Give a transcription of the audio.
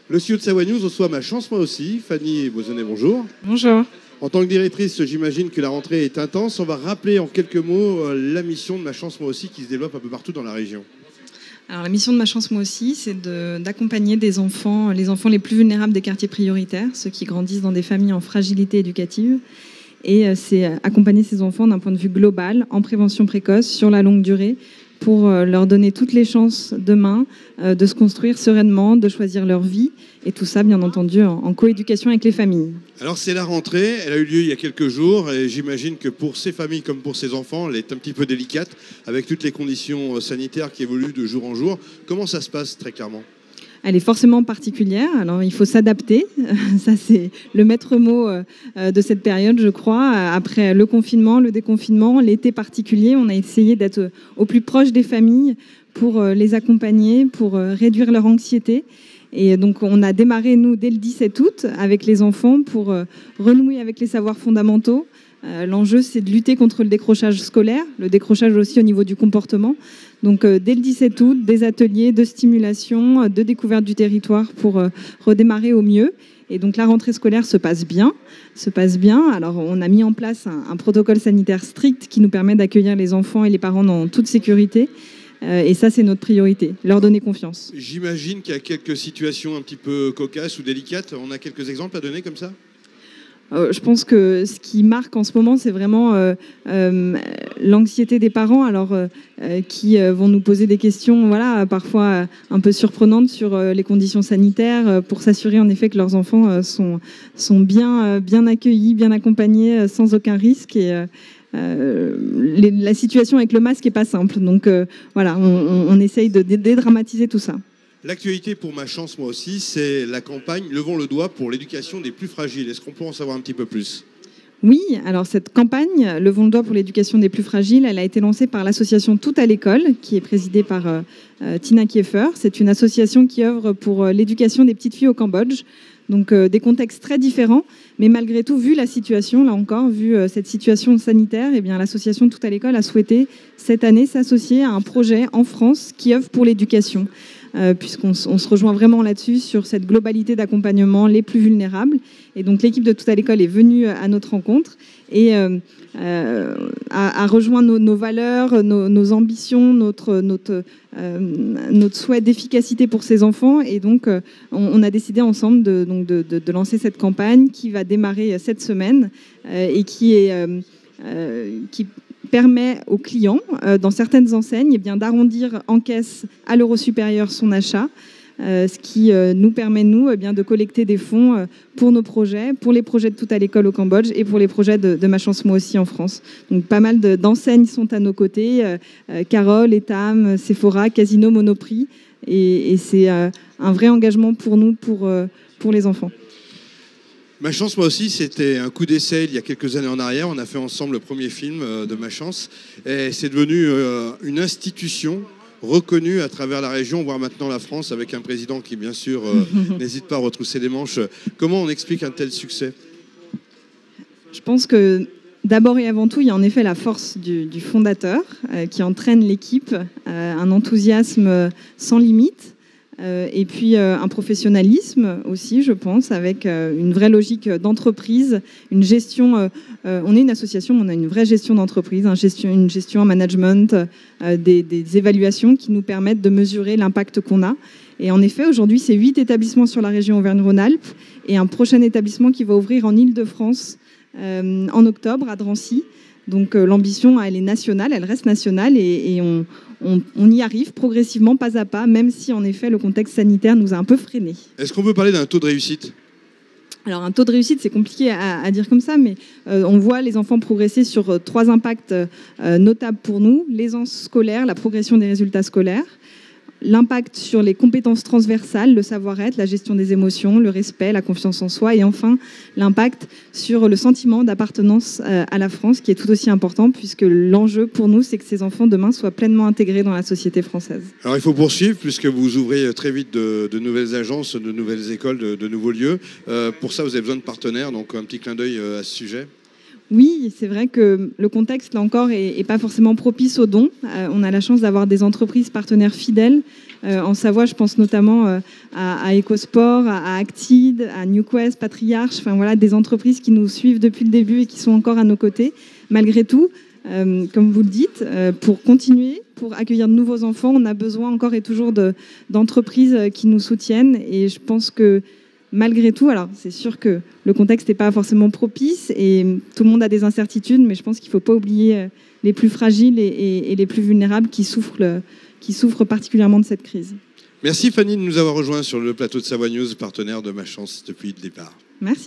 Le studio de Savoie News reçoit ma chance moi aussi. Fanny Bozonnet, bonjour. Bonjour. En tant que directrice, j'imagine que la rentrée est intense. On va rappeler en quelques mots la mission de ma chance moi aussi qui se développe un peu partout dans la région. Alors, la mission de ma chance moi aussi, c'est d'accompagner des enfants, les enfants les plus vulnérables des quartiers prioritaires, ceux qui grandissent dans des familles en fragilité éducative. Et c'est accompagner ces enfants d'un point de vue global, en prévention précoce, sur la longue durée, pour leur donner toutes les chances demain de se construire sereinement, de choisir leur vie. Et tout ça, bien entendu, en coéducation avec les familles. Alors c'est la rentrée, elle a eu lieu il y a quelques jours et j'imagine que pour ces familles comme pour ces enfants, elle est un petit peu délicate avec toutes les conditions sanitaires qui évoluent de jour en jour. Comment ça se passe très clairement ? Elle est forcément particulière, alors il faut s'adapter. Ça, c'est le maître mot de cette période, je crois. Après le confinement, le déconfinement, l'été particulier, on a essayé d'être au plus proche des familles pour les accompagner, pour réduire leur anxiété. Et donc, on a démarré, nous, dès le 17 août, avec les enfants pour renouer avec les savoirs fondamentaux. L'enjeu, c'est de lutter contre le décrochage scolaire, le décrochage aussi au niveau du comportement. Donc, dès le 17 août, des ateliers de stimulation, de découverte du territoire pour redémarrer au mieux. Et donc, la rentrée scolaire se passe bien. Alors, on a mis en place un protocole sanitaire strict qui nous permet d'accueillir les enfants et les parents dans toute sécurité. Et ça, c'est notre priorité, leur donner confiance. J'imagine qu'il y a quelques situations un petit peu cocasses ou délicates. On a quelques exemples à donner comme ça ? Je pense que ce qui marque en ce moment, c'est vraiment l'anxiété des parents, qui vont nous poser des questions, parfois un peu surprenantes sur les conditions sanitaires, pour s'assurer en effet que leurs enfants sont bien accueillis, bien accompagnés, sans aucun risque. Et la situation avec le masque n'est pas simple. Donc on essaye de dédramatiser tout ça. L'actualité pour ma chance, moi aussi, c'est la campagne Levons le doigt pour l'éducation des plus fragiles. Est-ce qu'on peut en savoir un petit peu plus ? Oui, alors cette campagne Levons le doigt pour l'éducation des plus fragiles, elle a été lancée par l'association Tout à l'école, qui est présidée par Tina Kieffer. C'est une association qui œuvre pour l'éducation des petites filles au Cambodge. Donc des contextes très différents, mais malgré tout, vu la situation, là encore, vu cette situation sanitaire, l'association Tout à l'école a souhaité cette année s'associer à un projet en France qui œuvre pour l'éducation. Puisqu'on se rejoint vraiment là-dessus, sur cette globalité d'accompagnement les plus vulnérables. Et donc l'équipe de Tout à l'école est venue à notre rencontre et a rejoint nos valeurs, nos ambitions, notre souhait d'efficacité pour ces enfants. Et donc on a décidé ensemble de lancer cette campagne qui va démarrer cette semaine et qui permet aux clients, dans certaines enseignes, d'arrondir en caisse à l'euro supérieur son achat, ce qui nous permet, de collecter des fonds pour nos projets, pour les projets de Tout à l'école au Cambodge et pour les projets de Ma chance moi aussi en France. Donc pas mal d'enseignes sont à nos côtés, Carole, Etam, Sephora, Casino, Monoprix, et c'est un vrai engagement pour nous, pour les enfants. Ma chance, moi aussi, c'était un coup d'essai il y a quelques années en arrière. On a fait ensemble le premier film de Ma chance. Et c'est devenu une institution reconnue à travers la région, voire maintenant la France, avec un président qui, bien sûr, n'hésite pas à retrousser les manches. Comment on explique un tel succès ? Je pense que d'abord et avant tout, il y a en effet la force du fondateur qui entraîne l'équipe, un enthousiasme sans limite. Et puis un professionnalisme aussi, je pense, avec une vraie logique d'entreprise, une gestion. On est une association, on a une vraie gestion d'entreprise, une gestion en management, des évaluations qui nous permettent de mesurer l'impact qu'on a. Et en effet, aujourd'hui, c'est 8 établissements sur la région Auvergne-Rhône-Alpes et un prochain établissement qui va ouvrir en Île-de-France en octobre à Drancy. Donc l'ambition, elle est nationale, elle reste nationale et on y arrive progressivement, pas à pas, même si en effet le contexte sanitaire nous a un peu freinés. Est-ce qu'on peut parler d'un taux de réussite ? Alors un taux de réussite, c'est compliqué à dire comme ça, mais on voit les enfants progresser sur 3 impacts notables pour nous. L'aisance scolaire, la progression des résultats scolaires, l'impact sur les compétences transversales, le savoir-être, la gestion des émotions, le respect, la confiance en soi, et enfin l'impact sur le sentiment d'appartenance à la France, qui est tout aussi important, puisque l'enjeu pour nous, c'est que ces enfants demain soient pleinement intégrés dans la société française. Alors il faut poursuivre, puisque vous ouvrez très vite de nouvelles agences, de nouvelles écoles, de nouveaux lieux. Pour ça, vous avez besoin de partenaires, donc un petit clin d'œil à ce sujet. Oui, c'est vrai que le contexte, là encore, est pas forcément propice aux dons. On a la chance d'avoir des entreprises partenaires fidèles. En Savoie, je pense notamment à EcoSport, à Actide, à NewQuest, Patriarche, enfin voilà, des entreprises qui nous suivent depuis le début et qui sont encore à nos côtés. Malgré tout, comme vous le dites, pour continuer, pour accueillir de nouveaux enfants, on a besoin encore et toujours d'entreprises qui nous soutiennent. Et je pense que malgré tout, alors c'est sûr que le contexte n'est pas forcément propice et tout le monde a des incertitudes, mais je pense qu'il ne faut pas oublier les plus fragiles et les plus vulnérables qui souffrent particulièrement de cette crise. Merci Fanny de nous avoir rejoints sur le plateau de Savoie News, partenaire de Ma Chance depuis le départ. Merci.